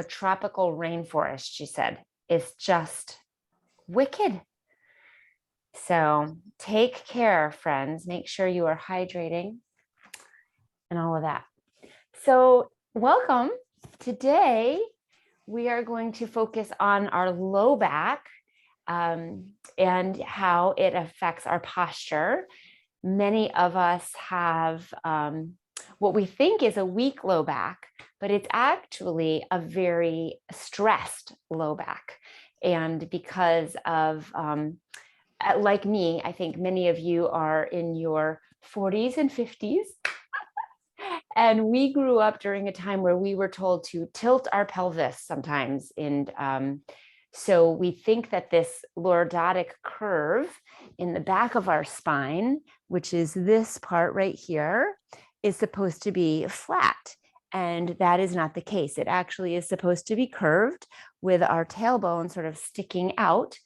The tropical rainforest, she said, is just wicked. So take care, friends. Make sure you are hydrating and all of that. So welcome. Today, we are going to focus on our low back and how it affects our posture. Many of us have what we think is a weak low back, but it's actually a very stressed low back. And because of, like me, I think many of you are in your 40s and 50s. And we grew up during a time where we were told to tilt our pelvis sometimes. And so we think that this lordotic curve in the back of our spine, which is this part right here, is supposed to be flat. And that is not the case. It actually is supposed to be curved with our tailbone sort of sticking out.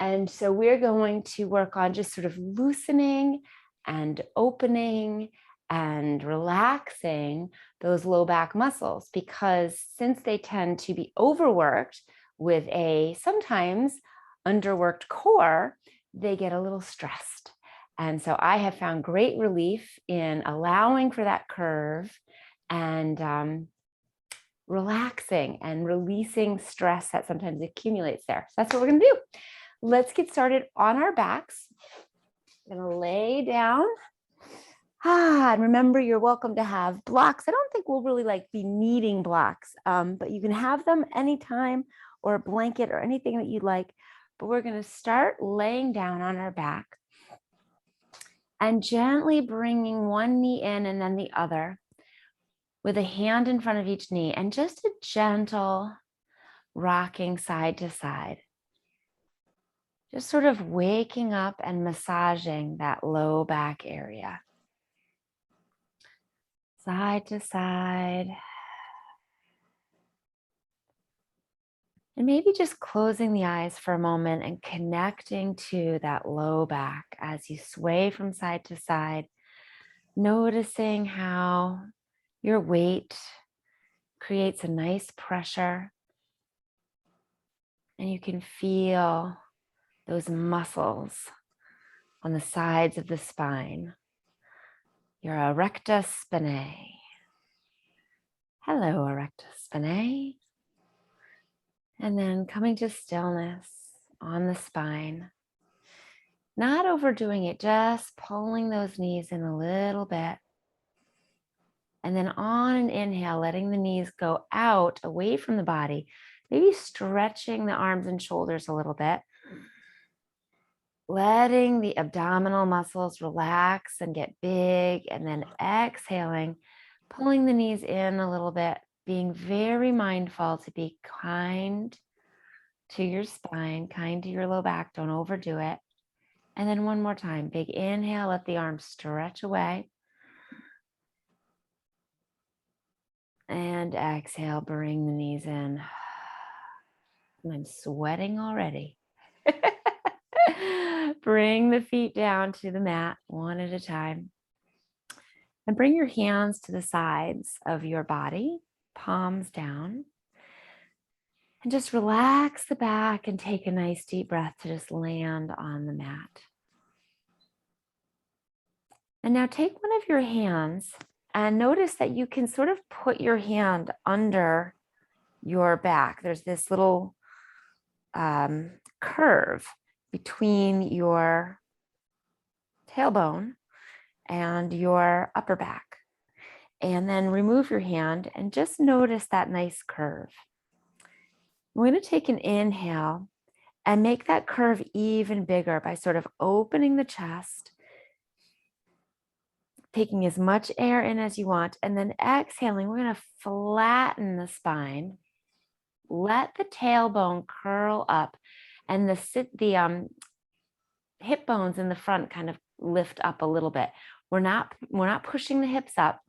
And so we're going to work on just sort of loosening and opening and relaxing those low back muscles, because since they tend to be overworked with a sometimes underworked core, they get a little stressed. And so I have found great relief in allowing for that curve and relaxing and releasing stress that sometimes accumulates there. So that's what we're going to do. Let's get started on our backs. I'm going to lay down. And remember, you're welcome to have blocks. I don't think we'll really be needing blocks, but you can have them anytime, or a blanket or anything that you'd like. But we're going to start laying down on our back and gently bringing one knee in and then the other with a hand in front of each knee, and just a gentle rocking side to side. Just sort of waking up and massaging that low back area. Side to side. And maybe just closing the eyes for a moment and connecting to that low back as you sway from side to side, noticing how your weight creates a nice pressure, and you can feel those muscles on the sides of the spine. Your erectus spinae. Hello, erectus spinae. And then coming to stillness on the spine. Not overdoing it, just pulling those knees in a little bit. And then on an inhale, letting the knees go out away from the body, maybe stretching the arms and shoulders a little bit. Letting the abdominal muscles relax and get big, and then exhaling, pulling the knees in a little bit, being very mindful to be kind to your spine, kind to your low back. Don't overdo it. And then one more time, big inhale, let the arms stretch away. And exhale, bring the knees in. And I'm sweating already. Bring the feet down to the mat one at a time. And bring your hands to the sides of your body, palms down. And just relax the back and take a nice deep breath to just land on the mat. And now take one of your hands and notice that you can sort of put your hand under your back. There's this little curve between your tailbone and your upper back. And then remove your hand and just notice that nice curve. We're going to take an inhale and make that curve even bigger by sort of opening the chest, taking as much air in as you want, and then exhaling. We're going to flatten the spine. Let the tailbone curl up, and the hip bones in the front kind of lift up a little bit. We're not pushing the hips up.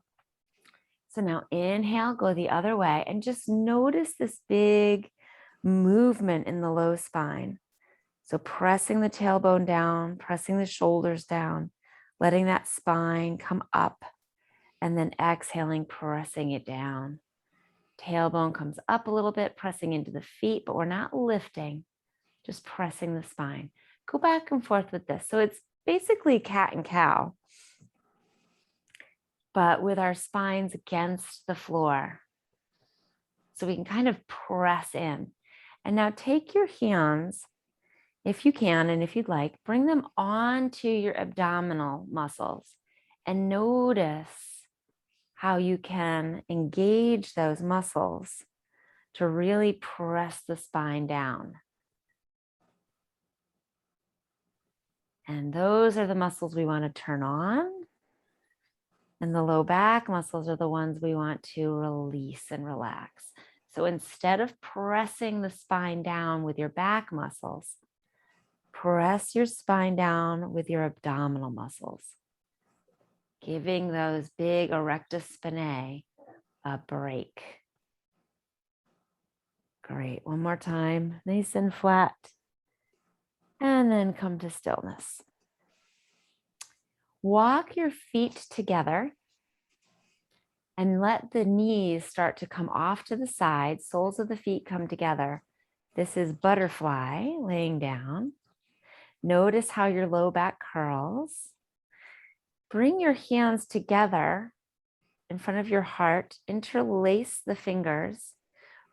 So now inhale, go the other way, and just notice this big movement in the low spine. So pressing the tailbone down, pressing the shoulders down, letting that spine come up, and then exhaling, pressing it down. Tailbone comes up a little bit, pressing into the feet, but we're not lifting, just pressing the spine. Go back and forth with this. So it's basically cat and cow, but with our spines against the floor. So we can kind of press in. And now take your hands, if you can, and if you'd like, bring them onto your abdominal muscles and notice how you can engage those muscles to really press the spine down. And those are the muscles we want to turn on. And the low back muscles are the ones we want to release and relax. So instead of pressing the spine down with your back muscles, press your spine down with your abdominal muscles, giving those big erectus spinae a break. Great. One more time. Nice and flat. And then come to stillness. Walk your feet together and let the knees start to come off to the side. Soles of the feet come together. This is butterfly, laying down. Notice how your low back curls. Bring your hands together in front of your heart. Interlace the fingers.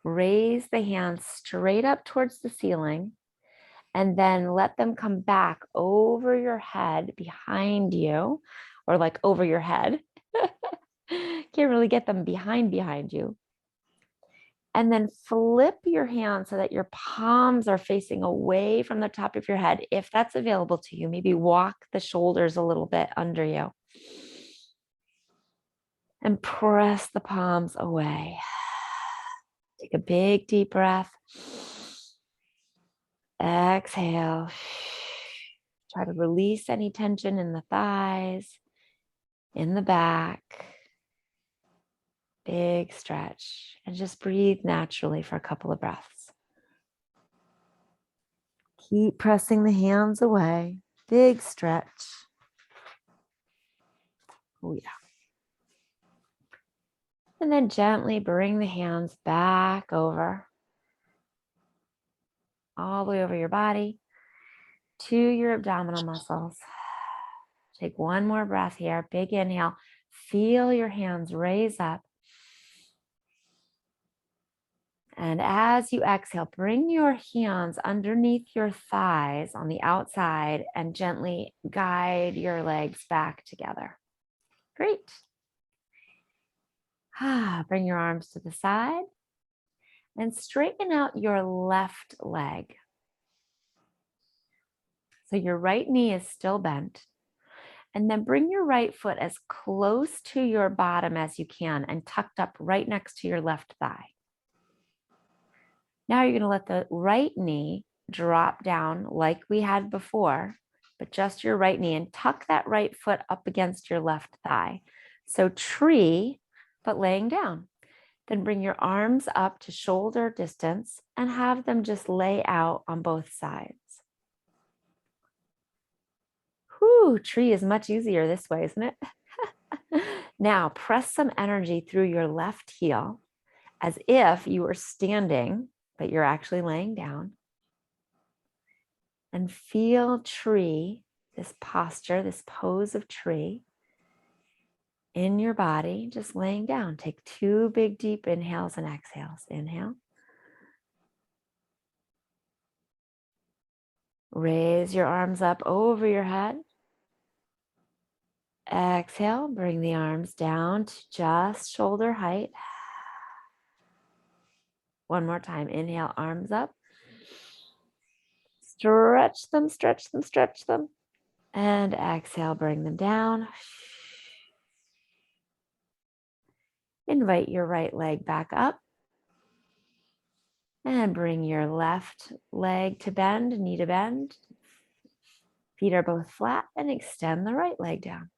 Raise the hands straight up towards the ceiling. And then let them come back over your head behind you, or like over your head. Can't really get them behind you. And then flip your hands so that your palms are facing away from the top of your head. If that's available to you, maybe walk the shoulders a little bit under you. And press the palms away. Take a big deep breath. Exhale. Try to release any tension in the thighs, in the back. Big stretch. And just breathe naturally for a couple of breaths. Keep pressing the hands away. Big stretch. Oh, yeah. And then gently bring the hands back over, all the way over your body to your abdominal muscles. Take one more breath here. Big inhale. Feel your hands raise up. And as you exhale, bring your hands underneath your thighs on the outside and gently guide your legs back together. Great. Bring your arms to the side and straighten out your left leg. So your right knee is still bent. And then bring your right foot as close to your bottom as you can and tucked up right next to your left thigh. Now you're going to let the right knee drop down like we had before, but just your right knee, and tuck that right foot up against your left thigh. So tree, but laying down. Then bring your arms up to shoulder distance and have them just lay out on both sides. Whew, tree is much easier this way, isn't it? Now press some energy through your left heel as if you were standing, but you're actually laying down. And feel tree, this posture, this pose of tree in your body, just laying down. Take 2 big deep inhales and exhales. Inhale. Raise your arms up over your head. Exhale, bring the arms down to just shoulder height. One more time. Inhale, arms up. Stretch them, stretch them, stretch them. And exhale, bring them down. Invite your right leg back up. And bring your left leg to bend, knee to bend. Feet are both flat, and extend the right leg down.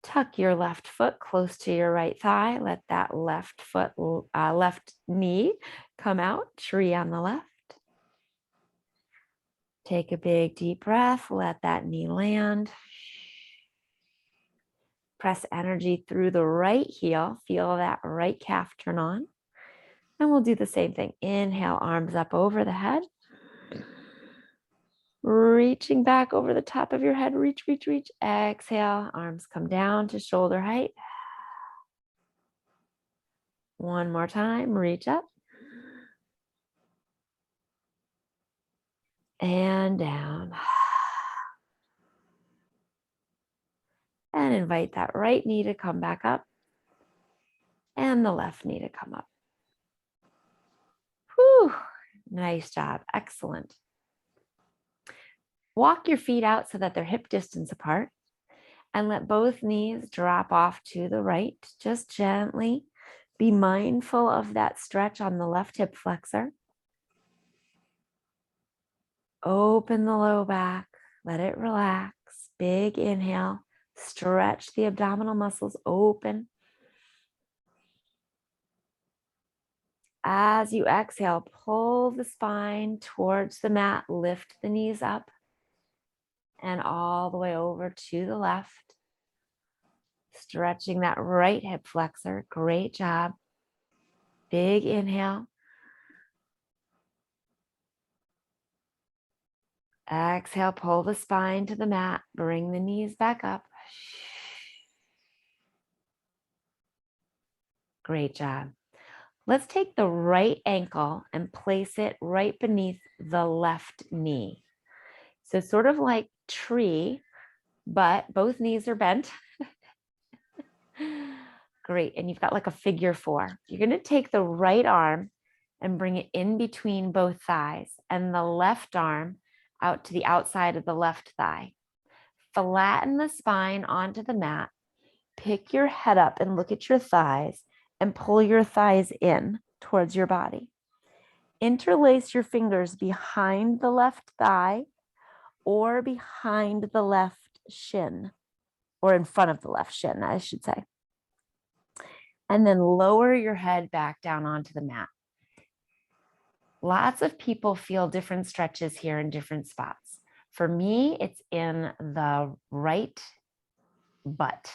Tuck your left foot close to your right thigh. Let that left knee come out, tree on the left. Take a big deep breath. Let that knee land. Press energy through the right heel. Feel that right calf turn on. And we'll do the same thing. Inhale, arms up over the head. Reaching back over the top of your head. Reach, reach, reach. Exhale, arms come down to shoulder height. One more time, reach up. And down. And invite that right knee to come back up. And the left knee to come up. Whew, nice job, excellent. Walk your feet out so that they're hip distance apart and let both knees drop off to the right. Just gently be mindful of that stretch on the left hip flexor. Open the low back, let it relax. Big inhale, stretch the abdominal muscles open. As you exhale, pull the spine towards the mat, lift the knees up and all the way over to the left. Stretching that right hip flexor. Great job. Big inhale. Exhale, pull the spine to the mat. Bring the knees back up. Great job. Let's take the right ankle and place it right beneath the left knee. So sort of like tree, but both knees are bent. Great. And you've got like a figure four. You're going to take the right arm and bring it in between both thighs and the left arm out to the outside of the left thigh. Flatten the spine onto the mat. Pick your head up and look at your thighs and pull your thighs in towards your body. Interlace your fingers behind the left thigh or behind the left shin, or in front of the left shin, I should say. And then lower your head back down onto the mat. Lots of people feel different stretches here in different spots. For me, it's in the right butt.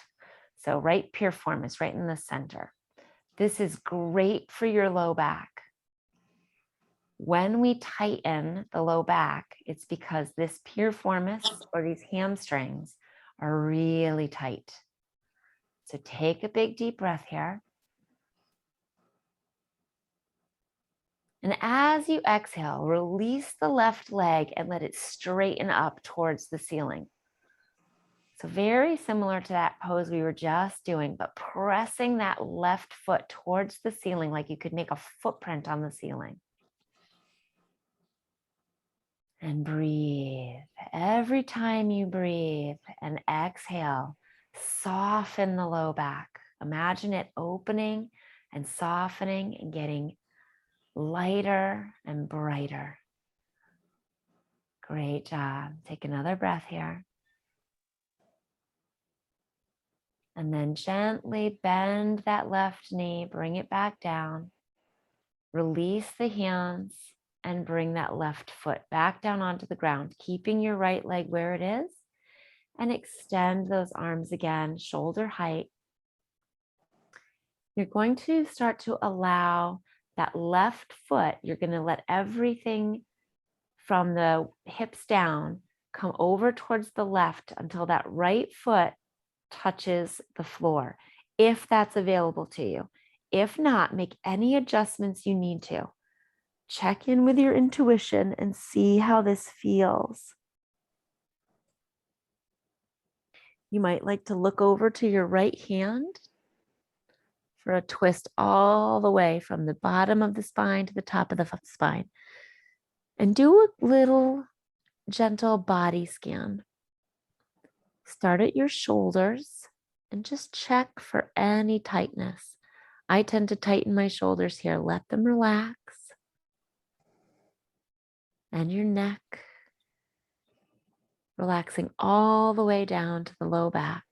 So right piriformis, right in the center. This is great for your low back. When we tighten the low back, it's because this piriformis or these hamstrings are really tight. So take a big deep breath here. And as you exhale, release the left leg and let it straighten up towards the ceiling. So very similar to that pose we were just doing, but pressing that left foot towards the ceiling like you could make a footprint on the ceiling. And breathe. Every time you breathe and exhale, soften the low back. Imagine it opening and softening and getting lighter and brighter. Great job. Take another breath here. And then gently bend that left knee, bring it back down. Release the hands and bring that left foot back down onto the ground, keeping your right leg where it is. And extend those arms again, shoulder height. You're going to start to allow that left foot, you're going to let everything from the hips down come over towards the left until that right foot touches the floor, if that's available to you. If not, make any adjustments you need to. Check in with your intuition and see how this feels. You might like to look over to your right hand for a twist all the way from the bottom of the spine to the top of the spine. And do a little gentle body scan. Start at your shoulders and just check for any tightness. I tend to tighten my shoulders here. Let them relax. And your neck. Relaxing all the way down to the low back.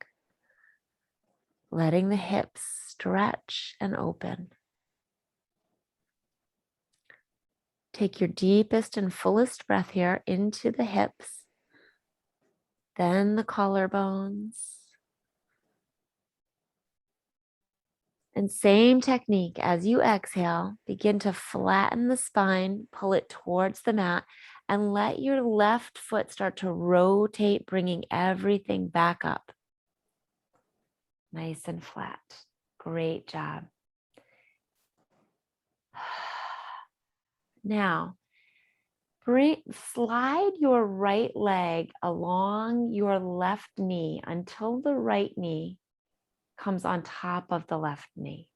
Letting the hips stretch and open. Take your deepest and fullest breath here into the hips, then the collarbones, And same technique as you exhale, begin to flatten the spine, pull it towards the mat, and let your left foot start to rotate, bringing everything back up. Nice and flat. Great job. Now, slide your right leg along your left knee until the right knee comes on top of the left knee.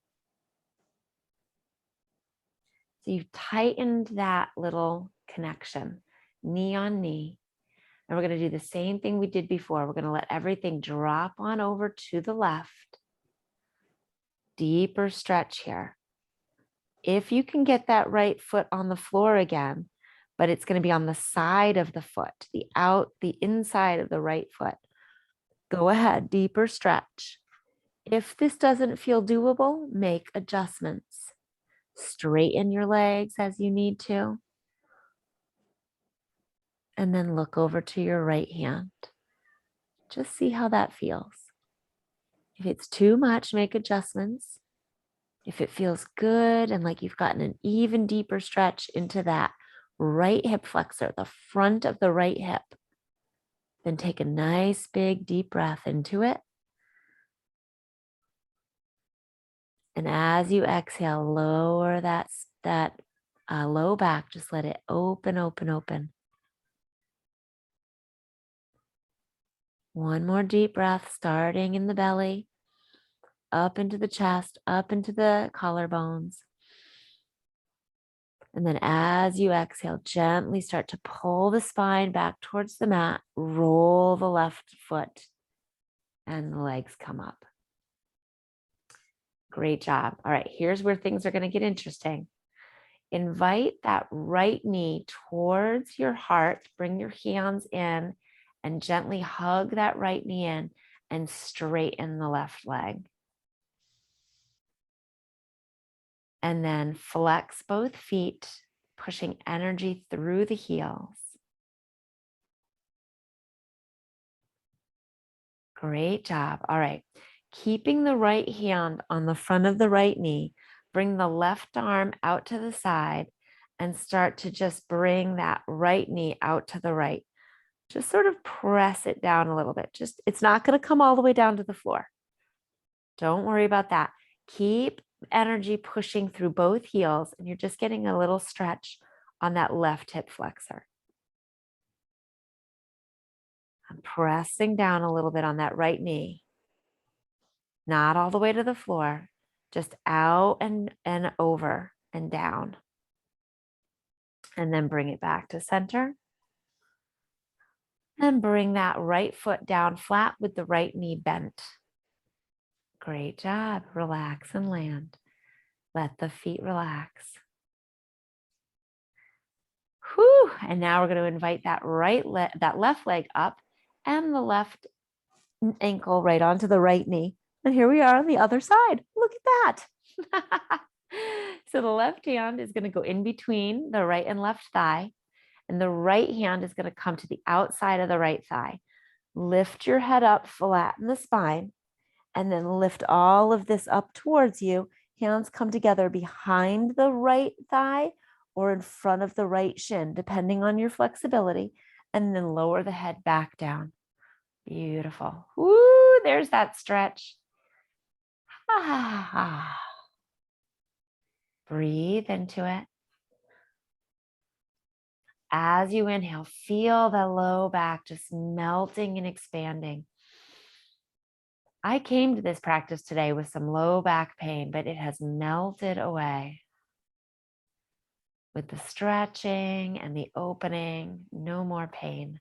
So you've tightened that little connection, knee on knee. And we're going to do the same thing we did before. We're going to let everything drop on over to the left. Deeper stretch here. If you can get that right foot on the floor again, but it's going to be on the side of the foot, the inside of the right foot. Go ahead, deeper stretch. If this doesn't feel doable, make adjustments. Straighten your legs as you need to. And then look over to your right hand. Just see how that feels. If it's too much, make adjustments. If it feels good and like you've gotten an even deeper stretch into that right hip flexor, the front of the right hip, then take a nice big deep breath into it. And as you exhale, lower that low back. Just let it open, open, open. One more deep breath, starting in the belly, up into the chest, up into the collarbones. And then as you exhale, gently start to pull the spine back towards the mat, roll the left foot, and the legs come up. Great job. All right, here's where things are going to get interesting. Invite that right knee towards your heart. Bring your hands in and gently hug that right knee in and straighten the left leg. And then flex both feet, pushing energy through the heels. Great job. All right. Keeping the right hand on the front of the right knee, bring the left arm out to the side and start to just bring that right knee out to the right. Just sort of press it down a little bit. It's not going to come all the way down to the floor. Don't worry about that. Keep energy pushing through both heels, and you're just getting a little stretch on that left hip flexor. I'm pressing down a little bit on that right knee. Not all the way to the floor, just out and over and down. And then bring it back to center. And bring that right foot down flat with the right knee bent. Great job. Relax and land. Let the feet relax. Whew. And now we're going to invite that that left leg up and the left ankle right onto the right knee. And here we are on the other side. Look at that. So the left hand is going to go in between the right and left thigh. And the right hand is going to come to the outside of the right thigh. Lift your head up, flatten the spine, and then lift all of this up towards you. Hands come together behind the right thigh or in front of the right shin, depending on your flexibility, and then lower the head back down. Beautiful. Woo, there's that stretch. Breathe into it. As you inhale, feel the low back just melting and expanding. I came to this practice today with some low back pain, but it has melted away. With the stretching and the opening, no more pain.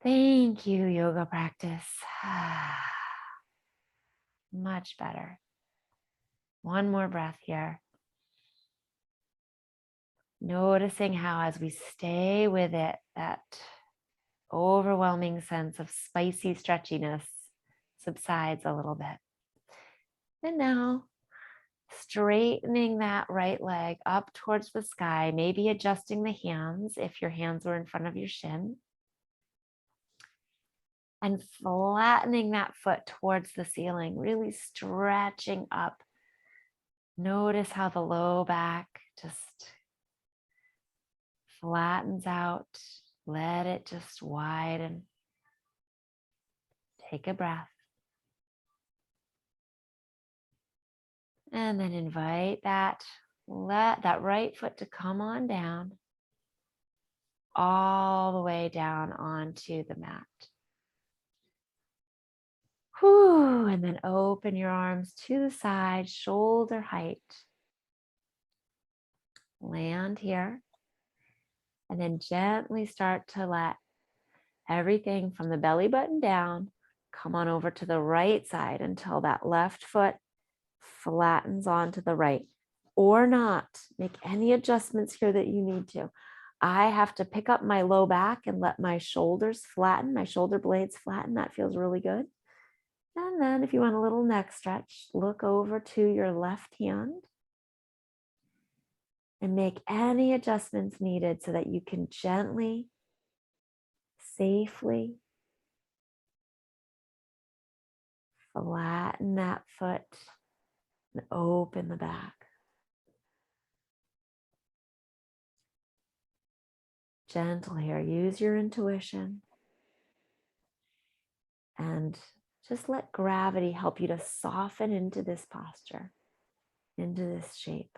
Thank you, yoga practice. Much better. One more breath here. Noticing how as we stay with it, that overwhelming sense of spicy stretchiness subsides a little bit. And now, straightening that right leg up towards the sky, maybe adjusting the hands if your hands were in front of your shin. and flattening that foot towards the ceiling, really stretching up. Notice how the low back just flattens out. Let it just widen. Take a breath. And then invite that right foot to come on down, all the way down onto the mat. Whew, and then open your arms to the side, shoulder height. Land here. And then gently start to let everything from the belly button down come on over to the right side until that left foot flattens onto the right, or not. Make any adjustments here that you need to. I have to pick up my low back and let my shoulders flatten, my shoulder blades flatten. That feels really good. And then if you want a little neck stretch, look over to your left hand and make any adjustments needed so that you can gently, safely flatten that foot and open the back. Gentle here. Use your intuition and just let gravity help you to soften into this posture, into this shape.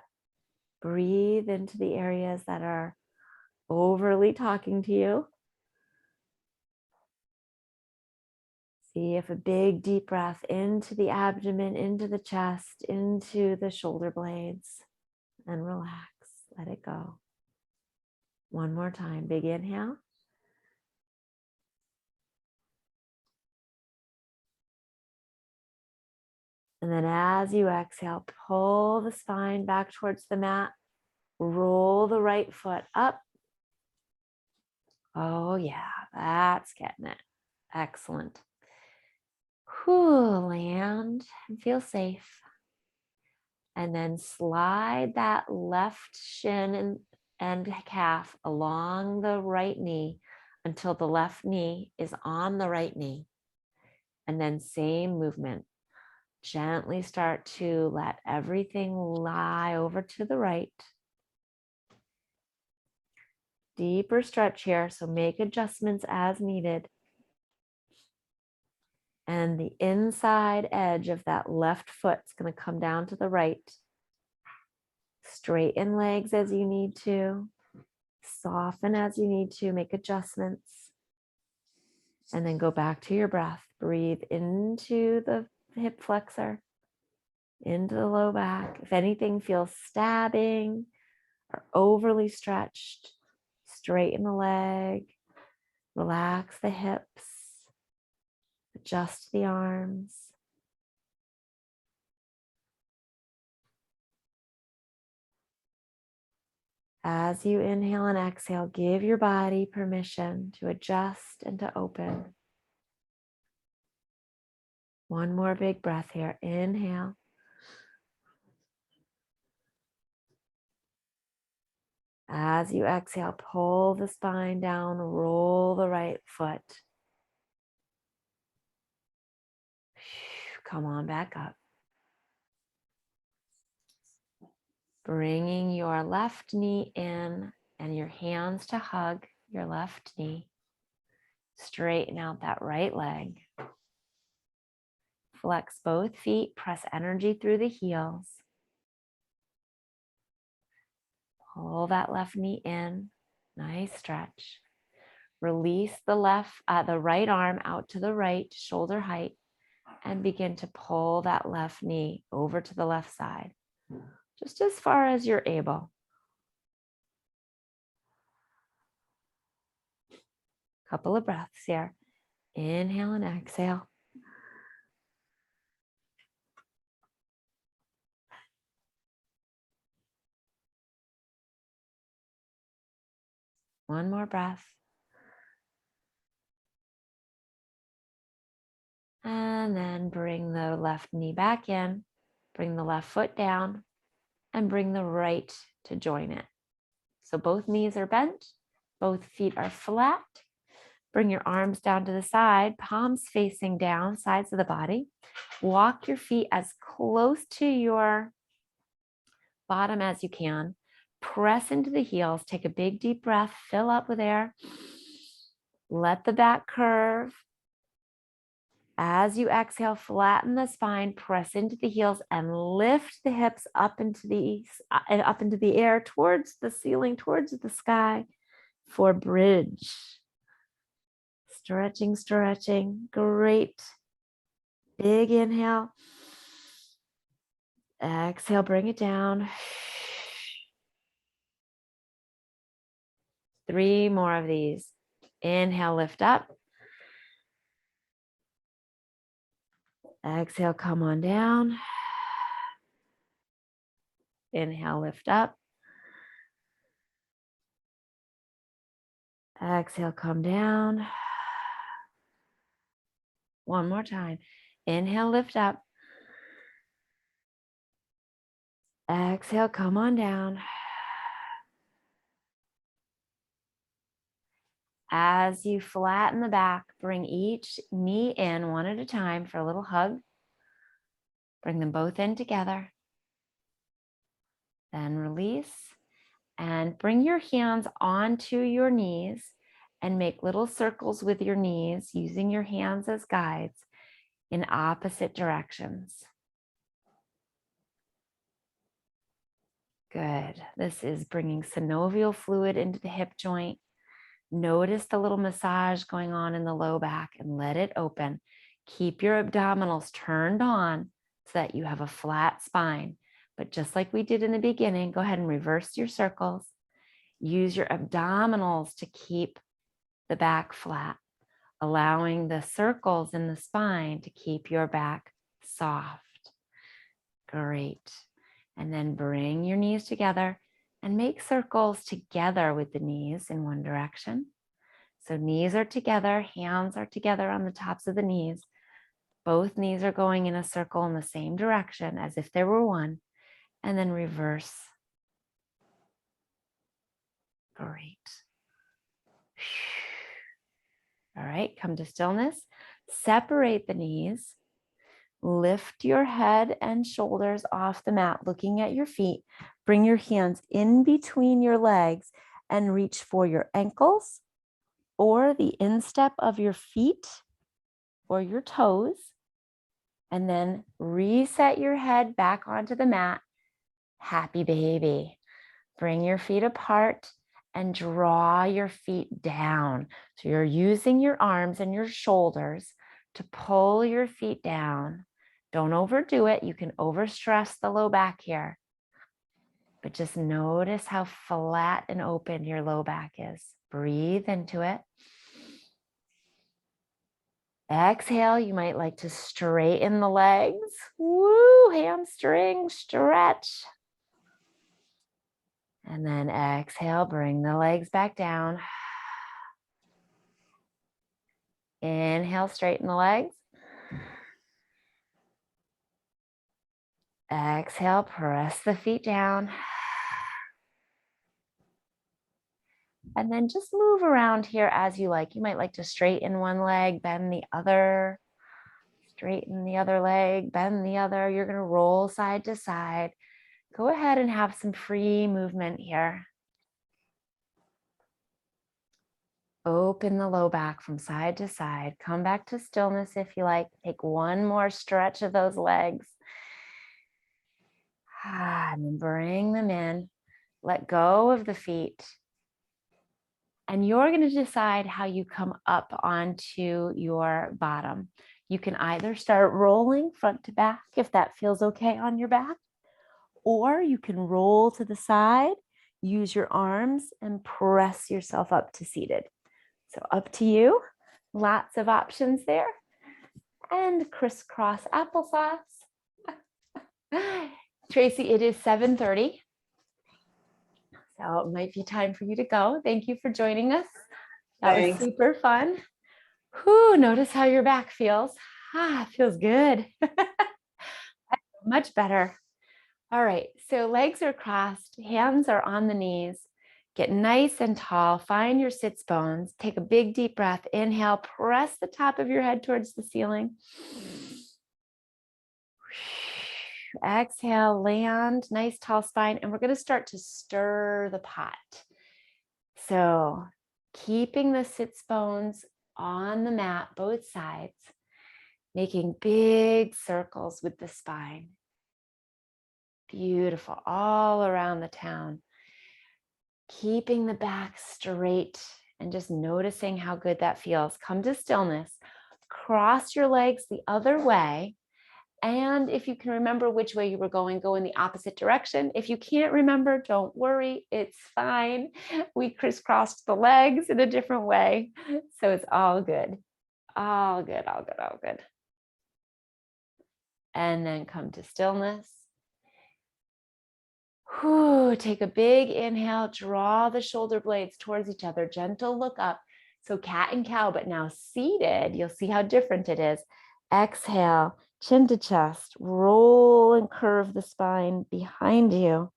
Breathe into the areas that are overly talking to you. See if a big deep breath into the abdomen, into the chest, into the shoulder blades, and relax. Let it go. One more time. Big inhale. And then as you exhale, pull the spine back towards the mat. Roll the right foot up. Oh yeah, that's getting it. Excellent. Land and feel safe. And then slide that left shin and calf along the right knee until the left knee is on the right knee. And then same movement. Gently start to let everything lie over to the right. Deeper stretch here, so make adjustments as needed. And the inside edge of that left foot is going to come down to the right. Straighten legs as you need to. Soften as you need to. Make adjustments. And then go back to your breath. Breathe into the hip flexor, into the low back. If anything feels stabbing or overly stretched, straighten the leg. Relax the hips. Adjust the arms. As you inhale and exhale, give your body permission to adjust and to open. One more big breath here. Inhale. As you exhale, pull the spine down, roll the right foot. Come on back up. Bringing your left knee in and your hands to hug your left knee. Straighten out that right leg. Flex both feet, press energy through the heels. Pull that left knee in, nice stretch. Release the right arm out to the right, shoulder height, and begin to pull that left knee over to the left side, just as far as you're able. Couple of breaths here. Inhale and exhale. One more breath. And then bring the left knee back in, bring the left foot down, and bring the right to join it. So both knees are bent, both feet are flat. Bring your arms down to the side, palms facing down, sides of the body. Walk your feet as close to your bottom as you can. Press into the heels. Take a big deep breath. Fill up with air. Let the back curve. As you exhale, flatten the spine, press into the heels and lift the hips up into the air towards the ceiling, towards the sky for bridge. Stretching, stretching. Great. Big inhale. Exhale, bring it down. 3 more of these. Inhale, lift up. Exhale, come on down. Inhale, lift up. Exhale, come down. One more time. Inhale, lift up. Exhale, come on down. As you flatten the back, bring each knee in one at a time for a little hug. Bring them both in together. Then release and bring your hands onto your knees and make little circles with your knees using your hands as guides in opposite directions. Good. This is bringing synovial fluid into the hip joint. Notice the little massage going on in the low back and let it open. Keep your abdominals turned on so that you have a flat spine. But just like we did in the beginning, go ahead and reverse your circles. Use your abdominals to keep the back flat, allowing the circles in the spine to keep your back soft. Great. And then bring your knees together and make circles together with the knees in one direction. So knees are together, hands are together on the tops of the knees. Both knees are going in a circle in the same direction as if there were one. And then reverse. Great. All right, come to stillness. Separate the knees. Lift your head and shoulders off the mat, looking at your feet. Bring your hands in between your legs and reach for your ankles or the instep of your feet or your toes. And then reset your head back onto the mat. Happy baby. Bring your feet apart and draw your feet down. So you're using your arms and your shoulders to pull your feet down. Don't overdo it. You can overstress the low back here. But just notice how flat and open your low back is. Breathe into it. Exhale, you might like to straighten the legs. Woo, hamstring stretch. And then exhale, bring the legs back down. Inhale, straighten the legs. Exhale, press the feet down. And then just move around here as you like. You might like to straighten one leg, bend the other, straighten the other leg, bend the other. You're going to roll side to side. Go ahead and have some free movement here. Open the low back from side to side. Come back to stillness if you like. Take one more stretch of those legs. And then bring them in. Let go of the feet. And you're going to decide how you come up onto your bottom. You can either start rolling front to back if that feels okay on your back, or you can roll to the side, use your arms and press yourself up to seated. So up to you. Lots of options there. And crisscross applesauce. Tracy, it is 7:30. So it might be time for you to go. Thank you for joining us. That was super fun. Whew, notice how your back feels. It feels good. Much better. All right, so legs are crossed, hands are on the knees. Get nice and tall. Find your sits bones. Take a big deep breath. Inhale, press the top of your head towards the ceiling. Exhale, land, nice tall spine. And we're going to start to stir the pot. So keeping the sits bones on the mat, both sides, making big circles with the spine. Beautiful, all around the town. Keeping the back straight and just noticing how good that feels. Come to stillness. Cross your legs the other way. And if you can remember which way you were going, go in the opposite direction. If you can't remember, don't worry, it's fine. We crisscrossed the legs in a different way. So it's all good. All good, all good, all good. And then come to stillness. Whew, take a big inhale, draw the shoulder blades towards each other, gentle look up. So cat and cow, but now seated, you'll see how different it is. Exhale, chin to chest, roll and curve the spine behind you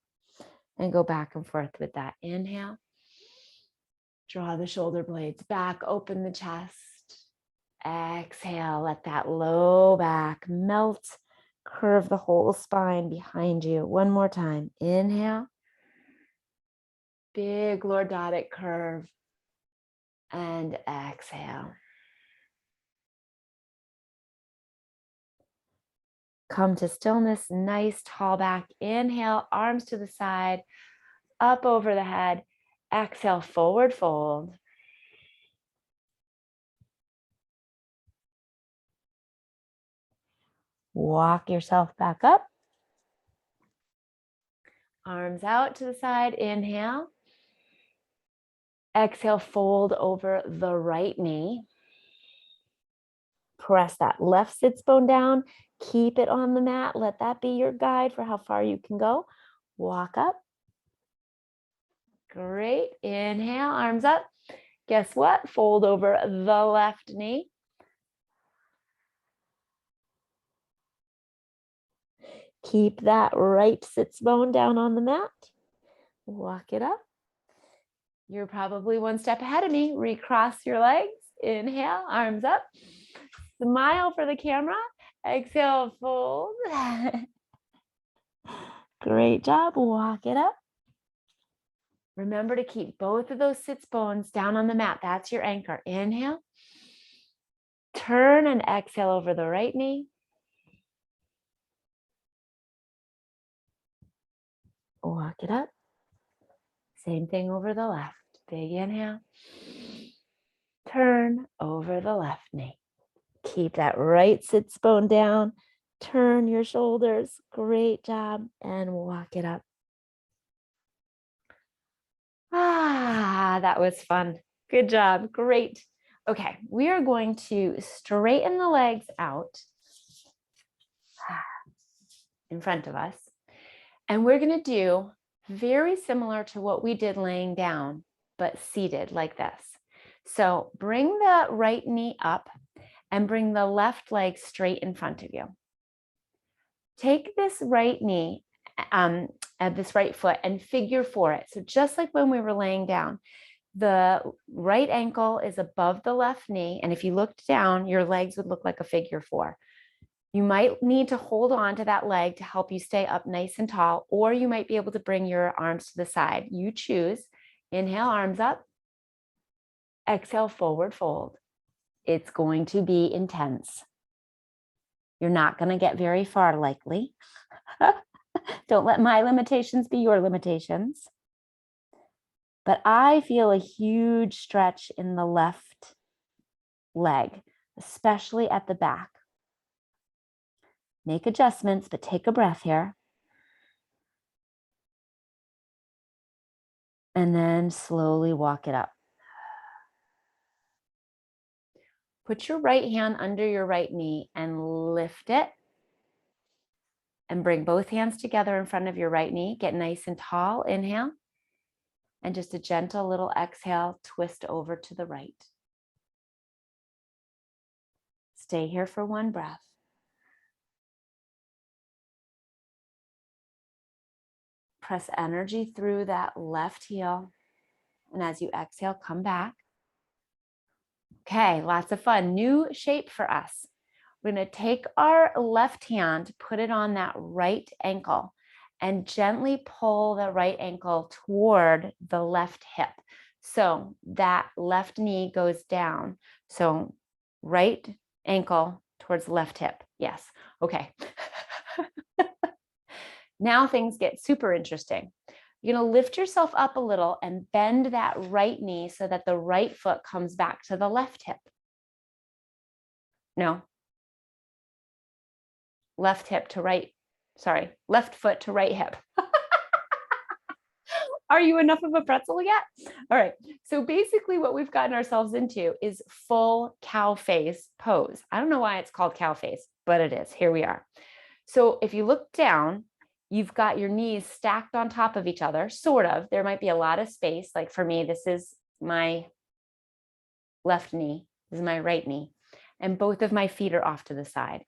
and go back and forth with that. Inhale, draw the shoulder blades back, open the chest. Exhale, let that low back melt. Curve the whole spine behind you. One more time. Inhale. Big lordotic curve. And exhale. Come to stillness. Nice tall back. Inhale, arms to the side, up over the head. Exhale, forward fold. Walk yourself back up. Arms out to the side. Inhale. Exhale, fold over the right knee. Press that left sits bone down. Keep it on the mat. Let that be your guide for how far you can go. Walk up. Great. Inhale, arms up. Guess what? Fold over the left knee. Keep that right sits bone down on the mat. Walk it up. You're probably one step ahead of me. Recross your legs. Inhale, arms up. Smile for the camera. Exhale, fold. Great job. Walk it up. Remember to keep both of those sits bones down on the mat. That's your anchor. Inhale. Turn and exhale over the right knee. Walk it up. Same thing over the left. Big inhale. Turn over the left knee. Keep that right sits bone down. Turn your shoulders. Great job. And walk it up. Ah, that was fun. Good job. Great. Okay, we are going to straighten the legs out in front of us. And we're going to do very similar to what we did laying down, but seated like this. So bring the right knee up and bring the left leg straight in front of you. Take this right knee and this right foot and figure four it. So just like when we were laying down, the right ankle is above the left knee. And if you looked down, your legs would look like a figure four. You might need to hold on to that leg to help you stay up nice and tall, or you might be able to bring your arms to the side. You choose. Inhale, arms up. Exhale, forward fold. It's going to be intense. You're not going to get very far, likely. Don't let my limitations be your limitations. But I feel a huge stretch in the left leg, especially at the back. Make adjustments, but take a breath here. And then slowly walk it up. Put your right hand under your right knee and lift it. And bring both hands together in front of your right knee. Get nice and tall. Inhale. And just a gentle little exhale, twist over to the right. Stay here for one breath. Press energy through that left heel. And as you exhale, come back. Okay, lots of fun. New shape for us. We're going to take our left hand, put it on that right ankle, and gently pull the right ankle toward the left hip. So that left knee goes down. So right ankle towards left hip. Yes. Okay. Now things get super interesting. You're going to lift yourself up a little and bend that right knee so that the right foot comes back to the left hip. No. Left hip to right. Sorry, left foot to right hip. Are you enough of a pretzel yet? All right. So basically what we've gotten ourselves into is full cow face pose. I don't know why it's called cow face, but it is. Here we are. So if you look down, you've got your knees stacked on top of each other, sort of. There might be a lot of space. Like for me, this is my left knee. This is my right knee. And both of my feet are off to the side.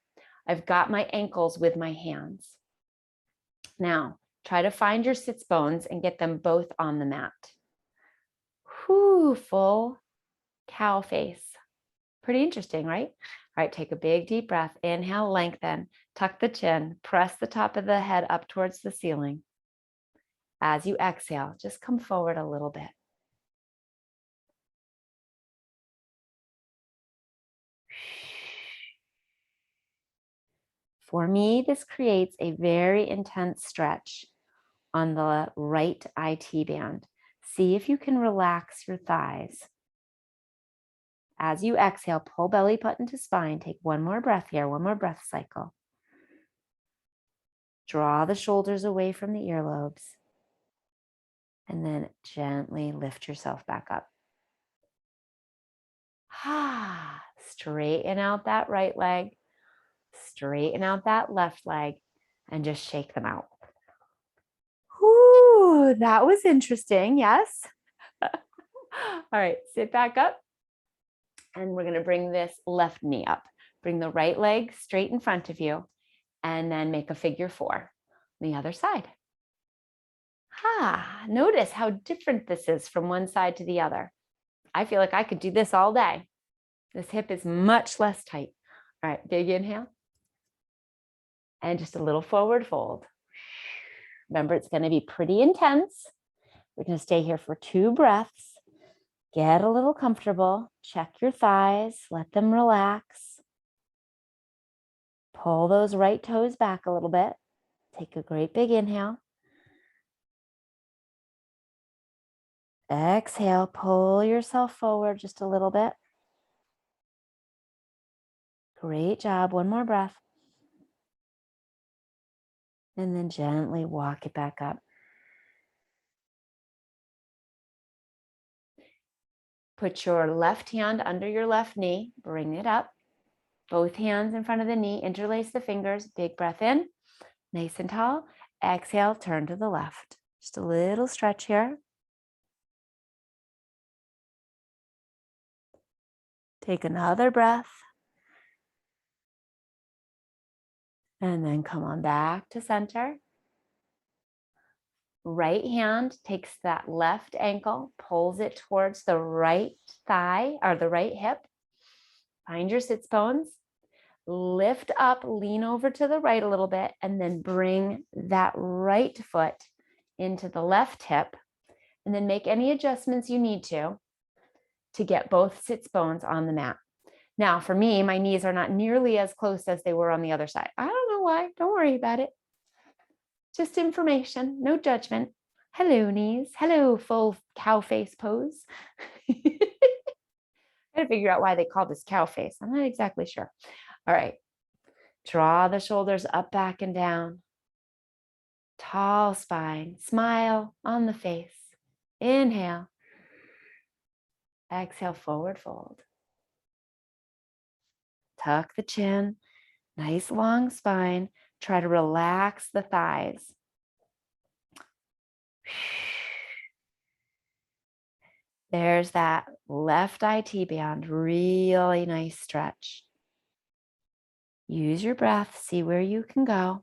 I've got my ankles with my hands. Now, try to find your sits bones and get them both on the mat. Whoo, full cow face. Pretty interesting, right? All right, take a big deep breath. Inhale, lengthen, tuck the chin, press the top of the head up towards the ceiling. As you exhale, just come forward a little bit. For me, this creates a very intense stretch on the right IT band. See if you can relax your thighs. As you exhale, pull belly button to spine. Take one more breath here, one more breath cycle. Draw the shoulders away from the earlobes. And then gently lift yourself back up. Straighten out that right leg. Straighten out that left leg. And just shake them out. Whew, that was interesting. Yes. All right, sit back up. And we're going to bring this left knee up. Bring the right leg straight in front of you. And then make a figure 4 on the other side. Notice how different this is from one side to the other. I feel like I could do this all day. This hip is much less tight. All right, big inhale. And just a little forward fold. Remember, it's going to be pretty intense. We're going to stay here for 2 breaths. Get a little comfortable. Check your thighs. Let them relax. Pull those right toes back a little bit. Take a great big inhale. Exhale, pull yourself forward just a little bit. Great job. One more breath. And then gently walk it back up. Put your left hand under your left knee. Bring it up. Both hands in front of the knee. Interlace the fingers. Big breath in. Nice and tall. Exhale, turn to the left. Just a little stretch here. Take another breath. And then come on back to center. Right hand takes that left ankle, pulls it towards the right thigh or the right hip. Find your sits bones. Lift up, lean over to the right a little bit, and then bring that right foot into the left hip. And then make any adjustments you need to get both sits bones on the mat. Now, for me, my knees are not nearly as close as they were on the other side. I don't know why. Don't worry about it. Just information, no judgment. Hello, knees. Hello, full cow face pose. I had to figure out why they call this cow face. I'm not exactly sure. All right. Draw the shoulders up, back, and down. Tall spine. Smile on the face. Inhale. Exhale, forward fold. Tuck the chin. Nice long spine. Try to relax the thighs. There's that left IT band. Really nice stretch. Use your breath. See where you can go.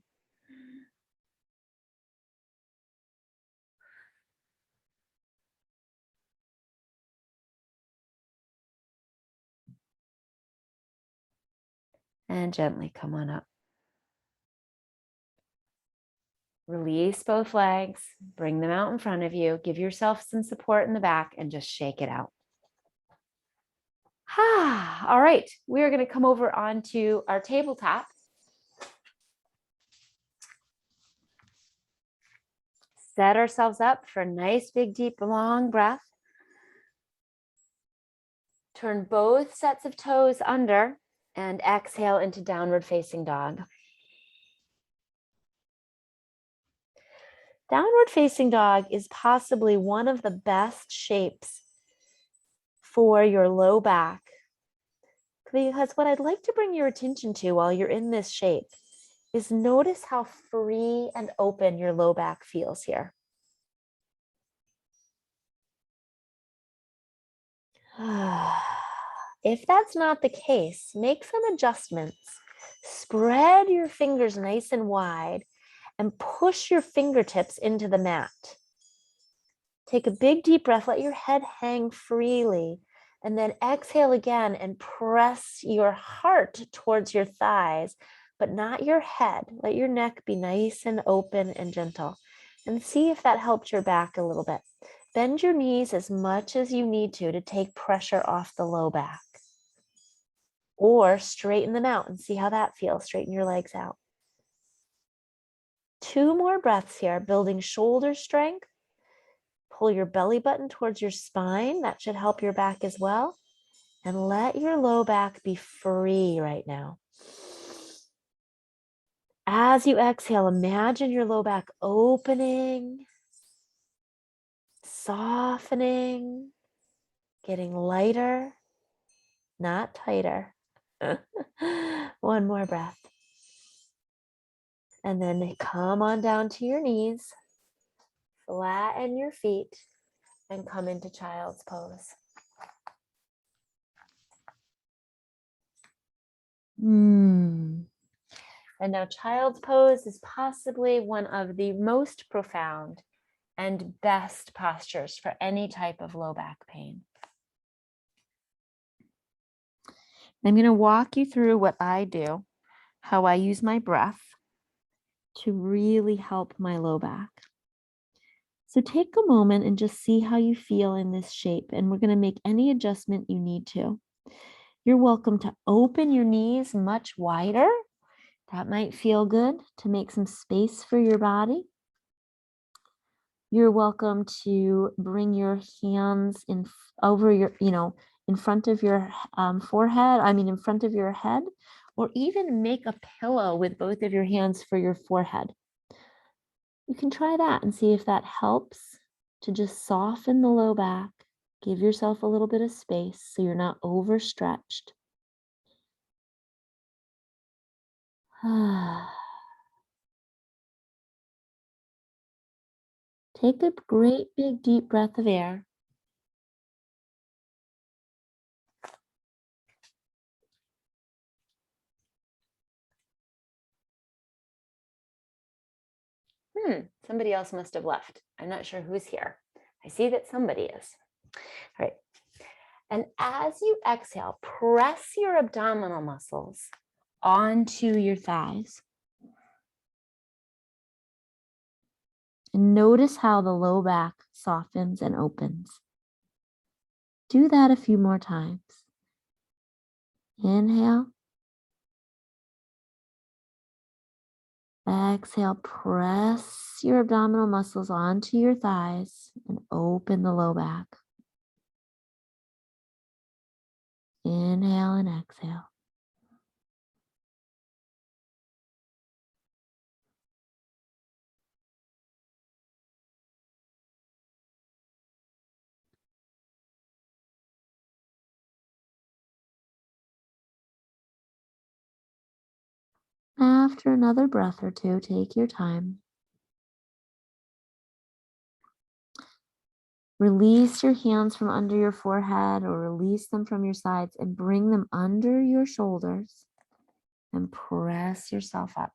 And gently come on up. Release both legs, bring them out in front of you, give yourself some support in the back, and just shake it out. All right, we're going to come over onto our tabletop. Set ourselves up for a nice, big, deep, long breath. Turn both sets of toes under and exhale into downward facing dog. Downward facing dog is possibly one of the best shapes for your low back, because what I'd like to bring your attention to while you're in this shape is notice how free and open your low back feels here. If that's not the case, make some adjustments. Spread your fingers nice and wide and push your fingertips into the mat. Take a big deep breath, let your head hang freely, and then exhale again and press your heart towards your thighs, but not your head. Let your neck be nice and open and gentle, and see if that helped your back a little bit. Bend your knees as much as you need to take pressure off the low back. Or straighten them out and see how that feels. Straighten your legs out. 2 more breaths here, building shoulder strength. Pull your belly button towards your spine. That should help your back as well. And let your low back be free right now. As you exhale, imagine your low back opening, softening, getting lighter, not tighter. One more breath. And then come on down to your knees, flatten your feet, and come into child's pose. And now child's pose is possibly one of the most profound and best postures for any type of low back pain. I'm going to walk you through what I do, how I use my breath to really help my low back. So take a moment and just see how you feel in this shape, and we're going to make any adjustment you need to. You're welcome to open your knees much wider. That might feel good to make some space for your body. You're welcome to bring your hands in over your, in front of your forehead, in front of your head, or even make a pillow with both of your hands for your forehead. You can try that and see if that helps to just soften the low back. Give yourself a little bit of space so you're not overstretched. Take a great big deep breath of air. Somebody else must have left. I'm not sure who's here. I see that somebody is. All right. And as you exhale, press your abdominal muscles onto your thighs. And notice how the low back softens and opens. Do that a few more times. Inhale. Exhale, press your abdominal muscles onto your thighs and open the low back. Inhale and exhale. After another breath or two, take your time. Release your hands from under your forehead or release them from your sides and bring them under your shoulders and press yourself up.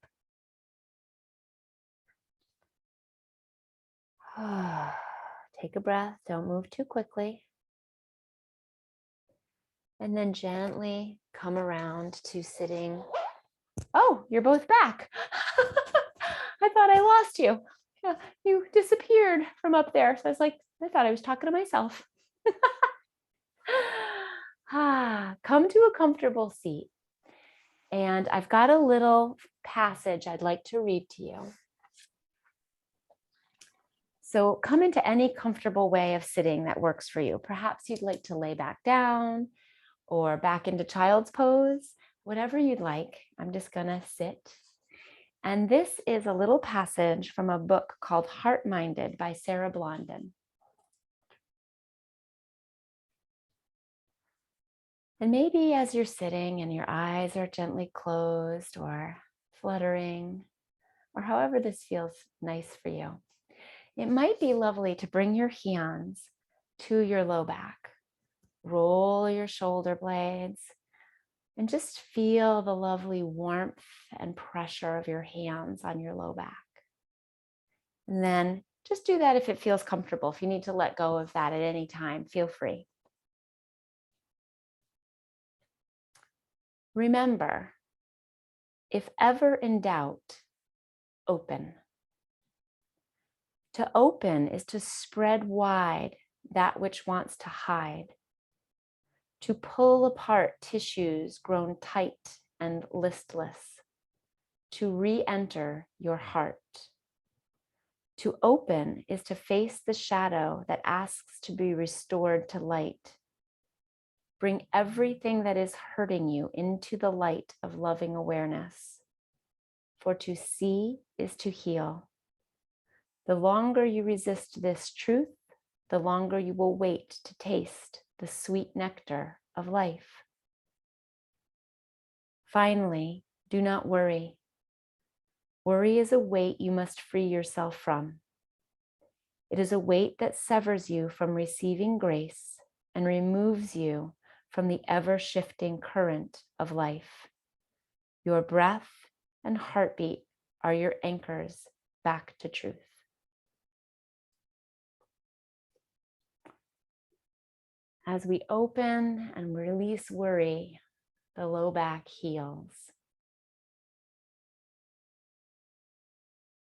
Take a breath. Don't move too quickly. And then gently come around to sitting Oh, you're both back. I thought I lost you. Yeah, you disappeared from up there. So I was like, I thought I was talking to myself. Come to a comfortable seat. And I've got a little passage I'd like to read to you. So come into any comfortable way of sitting that works for you. Perhaps you'd like to lay back down or back into child's pose, whatever you'd like. I'm just gonna sit. And this is a little passage from a book called Heart Minded by Sarah Blondin. And maybe as you're sitting and your eyes are gently closed or fluttering, or however this feels nice for you, it might be lovely to bring your hands to your low back, roll your shoulder blades, and just feel the lovely warmth and pressure of your hands on your low back. And then just do that if it feels comfortable. If you need to let go of that at any time, feel free. Remember, if ever in doubt, open. To open is to spread wide that which wants to hide, to pull apart tissues grown tight and listless, to re-enter your heart. To open is to face the shadow that asks to be restored to light. Bring everything that is hurting you into the light of loving awareness. For to see is to heal. The longer you resist this truth, the longer you will wait to taste the sweet nectar of life. Finally, do not worry. Worry is a weight you must free yourself from. It is a weight that severs you from receiving grace and removes you from the ever-shifting current of life. Your breath and heartbeat are your anchors back to truth. As we open and release worry, the low back heals.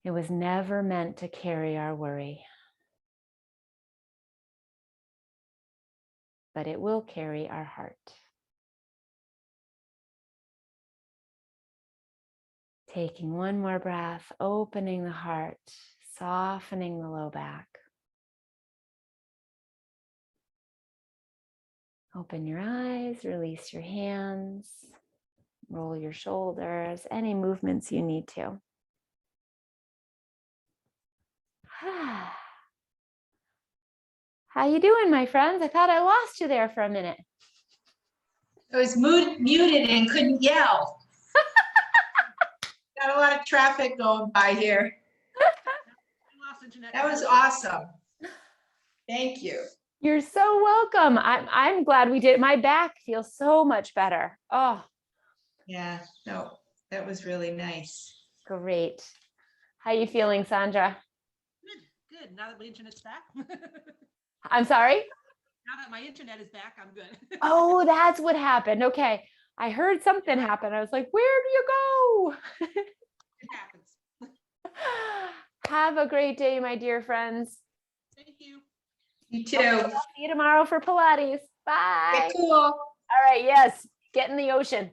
It was never meant to carry our worry, but it will carry our heart. Taking one more breath, opening the heart, softening the low back. Open your eyes, release your hands, roll your shoulders, any movements you need to. How you doing, my friends? I thought I lost you there for a minute. I was muted and couldn't yell. Got a lot of traffic going by here. That was awesome. Thank you. You're so welcome. I'm glad we did. My back feels so much better. Oh, Yeah, no, that was really nice. great. How you feeling, Sandra? Good. Now that my internet's back. I'm sorry? Now that my internet is back, I'm good. Oh, that's what happened. Okay. I heard something happen. I was like, where do you go? It happens. Have a great day, my dear friends. Thank you. You too. I'll see you tomorrow for Pilates. Bye. Get cool. All right. Yes. Get in the ocean.